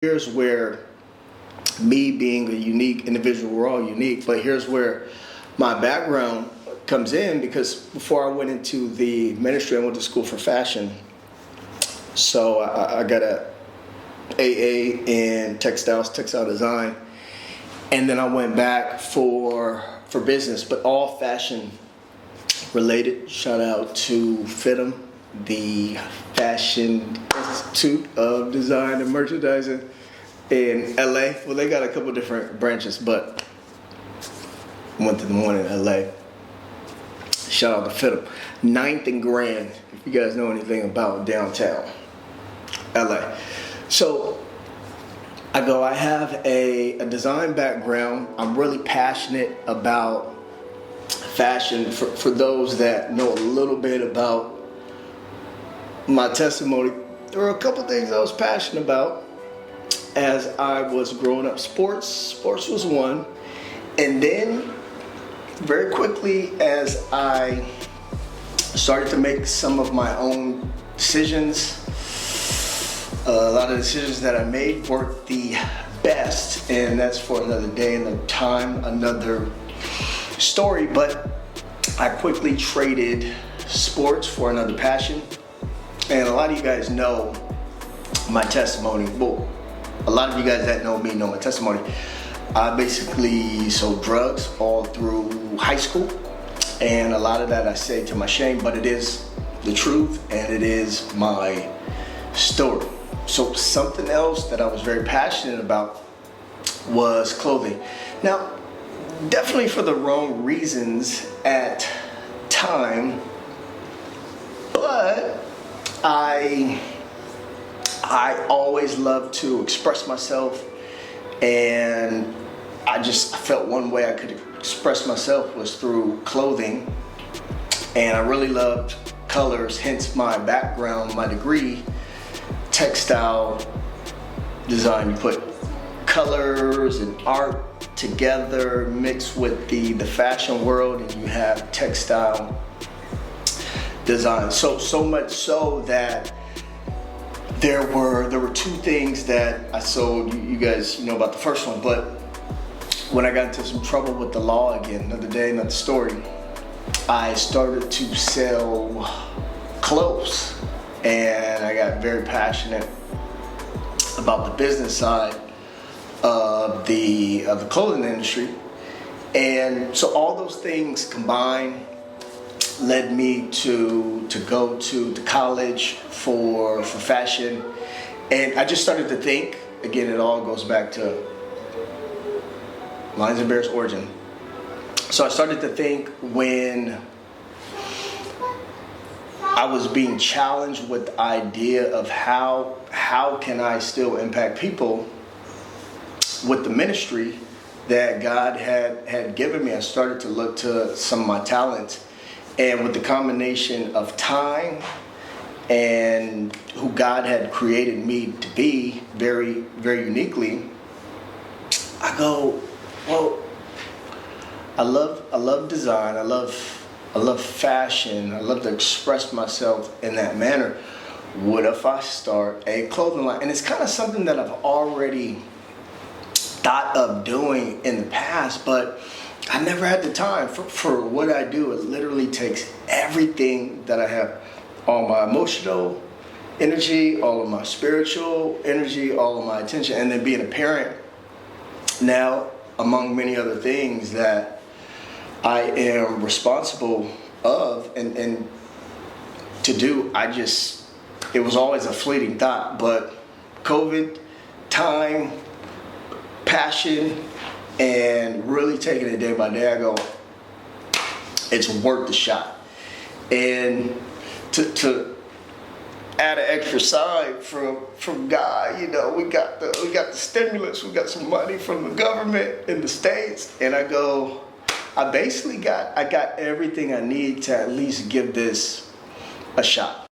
Here's where me being a unique individual, we're all unique, but here's where my background comes in, because before I went into the ministry, I went to school for fashion. So I got a AA in textile design, and then I went back for business, but all fashion related. Shout out to FITM, the Fashion Institute of Design and Merchandising in LA. Well, they got a couple different branches, but I went to the one in LA. Shout out to FITM. 9th and Grand, if you guys know anything about downtown LA. So I have a design background. I'm really passionate about fashion. For those that know a little bit about my testimony, there were a couple things I was passionate about as I was growing up. Sports was one, and then very quickly as I started to make some of my own decisions, a lot of decisions that I made weren't the best, and that's for another day, another time, another story. But I quickly traded sports for another passion. And a lot of you guys know my testimony. Well, a lot of you guys that know me know my testimony. I basically sold drugs all through high school. And a lot of that I say to my shame, but it is the truth and it is my story. So something else that I was very passionate about was clothing. Now, definitely for the wrong reasons at time, but I always loved to express myself, and I felt one way I could express myself was through clothing, and I really loved colors, hence my background, my degree, textile design. You put colors and art together mixed with the fashion world, and you have textile design. So much so that there were two things that I sold. You guys know about the first one, but when I got into some trouble with the law again, another day, another story, I started to sell clothes, and I got very passionate about the business side of the clothing industry. And so all those things combined led me to go to college for fashion. And I just started to think, again, it all goes back to Lions and Bears origin. So I started to think when I was being challenged with the idea of how can I still impact people with the ministry that God had given me. I started to look to some of my talents, and with the combination of time and who God had created me to be very, very uniquely, I go, well, I love design, I love fashion, I love to express myself in that manner. What if I start a clothing line? And it's kind of something that I've already thought of doing in the past, but I never had the time. For what I do, it literally takes everything that I have, all my emotional energy, all of my spiritual energy, all of my attention, and then being a parent now, among many other things that I am responsible of and to do. It was always a fleeting thought, but COVID, time, passion, and really taking it day by day, I go, it's worth the shot. And to add an extra side from God, we got the stimulus, we got some money from the government in the States, and I go, I got everything I need to at least give this a shot.